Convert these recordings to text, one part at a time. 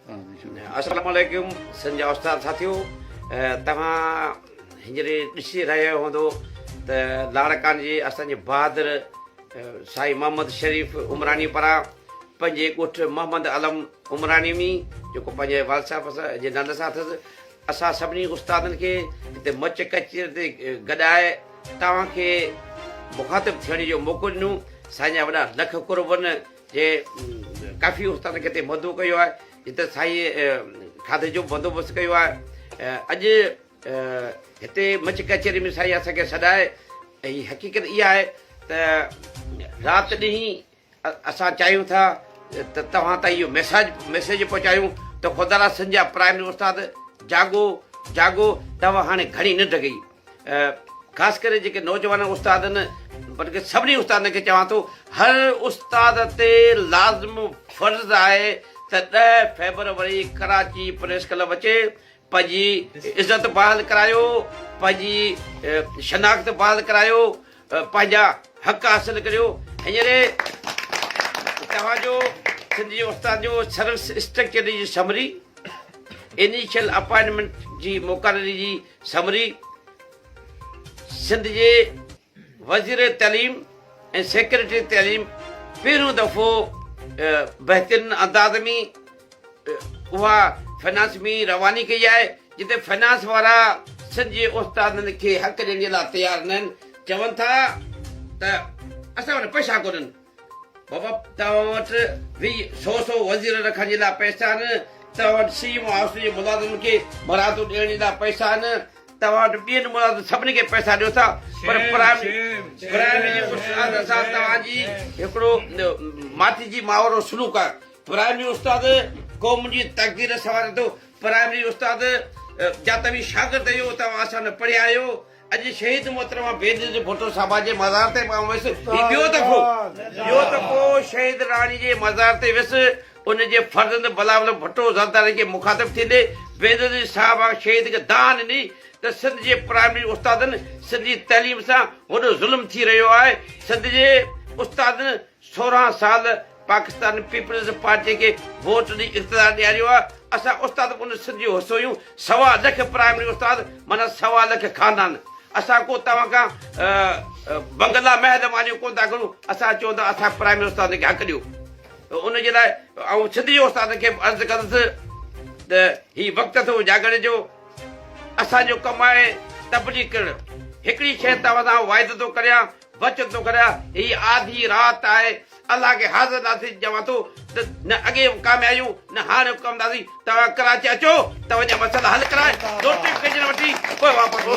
अस्सलाम वालेकुम संजय उस्ताद साथियों तव्हां हींअर ॾिसी रहिया हूंदो त लाड़कान जी असांजे बहादुर साईं मोहम्मद शरीफ़ उमरानी पारां पंहिंजे ॻोठ मोहम्मद आलम उमरानी में जेको पंहिंजे वाल साहिब जे नाले सां अथसि असां सभिनी उस्तादनि खे हिते मच कचीर ते गॾाए तव्हांखे मुखातिब थियण जो मौक़ो ॾिनो। साईं जा वॾा लख कुर्बन जे काफ़ी उस्ताद खे हिते मदो कयो आहे, हिते साईं खाधे जो बंदोबस्तु कयो आहे। अॼु हिते मच कचेरी में साईं असांखे सॾाए ऐं हक़ीक़त इहा आहे त राति ॾींहुं असां चाहियूं था त तव्हां ताईं इहो मैसेज पहुचायूं त ख़ुदा संजा प्राइमरी उस्ताद जागो जागो, तव्हां हाणे घणी निंड कई। ख़ासि करे जेके नौजवान उस्ताद आहिनि बल्कि सभिनी उस्तादनि खे चवां थो हर उस्ताद ते लाज़िम फ़र्ज़ु आहे त 10 फेबरवरी कराची प्रेस क्लब अचे, पंहिंजी इज़त बहाल करायो, पंहिंजी शनाख़्त बहाल करायो, पंहिंजा हक़ हासिल करियो। हींअर तव्हांजो सिंधी उस्ताद जो सर्विस स्ट्रक्चर जी समरी, इनिशियल अपॉइंटमेंट जी मुक़ररी जी समरी, सिंध जे वज़ीर तइलीम ऐं सेक्रेटरी तइलीम पहिरियों दफ़ो बहितरीन अंदाज़ में उहा फाइनेंस में रवानी कई आहे, जिते फाइनेंस वारा सिंध जे उस्तादनि खे हक़ ॾियण जे लाइ तयारु न आहिनि। चवनि था त असां वटि पैसा कोन्हनि, बाबा तव्हां वटि 100 वज़ीर रखण जे लाइ पैसा आहिनि, तव्हां वटि सीएम हाउस जे मुलाज़िम खे मरादूं ॾियण जे लाइ पैसा आहिनि, तव्हां वटि ॿियनि मुलाज़िम सभिनी खे पैसा ॾियो था, पर प्राइमरी उस्ताद सां तव्हांजी हिकिड़ो माथी जी मावरो सलूक आहे। प्राइमरी उस्ताद क़ौम जी तक़दीर सवारे थो। प्राइमरी उस्ताद जा तव्हीं शागिर्द आहियो, तव्हां असां न पढ़िया आहियो। अॼु शहीद मोहतरमा बेनज़ीर भुट्टो साहिब जे मज़ार ते मां वियुसि, ॿियो दफ़ो शहीद राणी जे मज़ार ते वियुसि, उनजे फर्ज़ंद बलावल भुट्टो ज़रदारी खे मुखातिब थींदे बेनज़ीर साहिब शहीद खे दान ॾिनी त सिंध जे प्राइमरी उस्तादनि सिंधी तइलीम सां वॾो ज़ुल्म थी रहियो आहे। सिंध जे उस्तादनि 16 साल पाकिस्तान पीपल्स पार्टी खे वोट ॾेई इक़्तिदार ॾियारियो आहे। असां उस्ताद उन सिंध जो हिसो आहियूं। 1.25 लख प्राइमरी उस्ताद माना 1.25 लख खानदान। असां को तव्हां खां बंगला महल मानियूं कोन था करूं, असां चऊं था असां प्राइमरी उस्ताद खे हक़ ॾियो। उनजे लाइ ऐं सिंध जे उस्ताद खे अर्ज़ु कंदुसि त हीउ वक़्तु थो जागण जो, असांजो कमु आहे तबलीग करणु। हिकिड़ी शइ तव्हां सां वाइदो थो करियां, वचन थो करियां, हीअ आधी राति आहे, अलाह खे हाज़िर दासीं। चवां थो त न अॻे मुक़ाम आहियूं न हाणे मुक़ाम दासीं। तव्हां कराची अचो, तव्हांजा मसइला हल कराए नोटिफिकेशन वठी पोइ वापसि।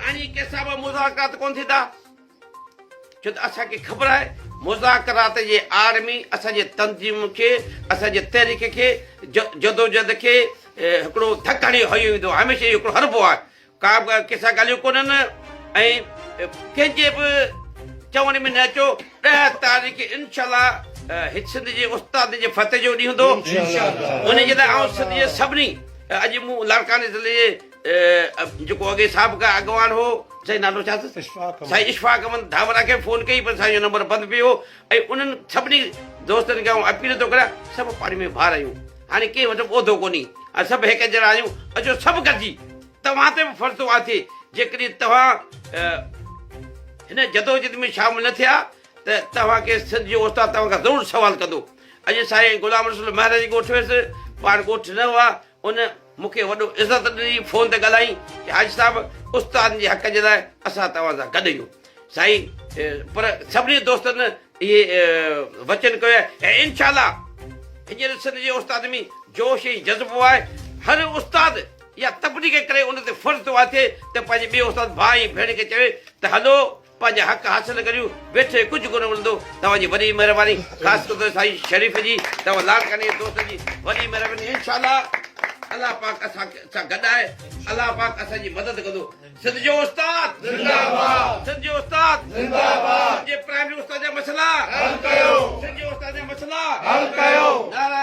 हाणे कंहिंसां बि मुज़ाकरात कोन थींदा, छो त असांखे ख़बर आहे मुज़ाकरात जे आड़ में असांजे तंज़ीम खे, असांजे तहरीक खे, जदोजहद खे हिकिड़ो धक हणी हयो वेंदो, हमेशह इहो हिकिड़ो हरबो आहे। का बि कंहिंसां ॻाल्हियूं कोन्हनि ऐं कंहिंजे बि चवण में न अचो। 10 तारीख़ इनशाअल्लाह सिंध जे उस्ताद जे फतेह जो ॾींहुं हूंदो, उनजे लाइ ऐं सिंध जे सभिनी अॼु मूं लाड़काने ज़िले जे जेको अॻे साबिक़ा अॻवान हो, साईं नालो छा अथसि, साईं इशफाक अहमद धावरा खे फ़ोन कई, पर साईं जो नंबर बंदि पियो। ऐं उन्हनि सभिनी दोस्तनि खे अपील थो करियां, सभु पाणी में भार आहियूं, हाणे कंहिं वटि उहिदो कोन्हे, सभु हिकु जहिड़ा आहियूं। अचो सभु गॾिजी, तव्हां ते बि फ़र्ज़ु आहे थिए। जेकॾहिं तव्हां हिन जदोजहद में शामिल न थिया त तव्हांखे सिंध जो उस्ताद तव्हां खां ज़रूरु सवाल कंदो। अॼु साईं गुलाम रसूल महर जी ॻोठ वियुसि, पाण ॻोठ न हुआ, उन मूंखे वॾो इज़त ॾिनी, फ़ोन ते ॻाल्हाई कि हाजी साहिबु उस्तादनि जे हक़ जे लाइ असां तव्हां सां गॾु आहियूं। साईं पर सभिनी दोस्तनि इहे वचन कयो आहे ऐं इनशाअल्लाह हींअर सिंध जे उस्ताद में जोश ऐं जज़्बो आहे। हर उस्ताद या तबलीग करे उन ते फ़र्ज़ु थो थिए त पंहिंजे ॿिए उस्ताद भाउ भेण खे चवे त हलो पंहिंजा हक़ हासिल करियूं, वेठे कुझु कोन मिलंदो। तव्हांजी वॾी महिरबानी, ख़ासि तौर ते साईं शरीफ़ जी, तव्हां लाड़काने दोस्त जी वॾी महिरबानी। इनशाअल्लाह अल्लाह पाक असां सां गॾु आहे, अल्लाह पाक असांजी मदद कंदो। सिंध जो उस्ताद जिंदाबाद, सिंध जो उस्ताद जिंदाबाद, जे प्राइमरी उस्ताद जा मसइला हल कयो, सिंध जो उस्ताद जा मसइला हल कयो। नारा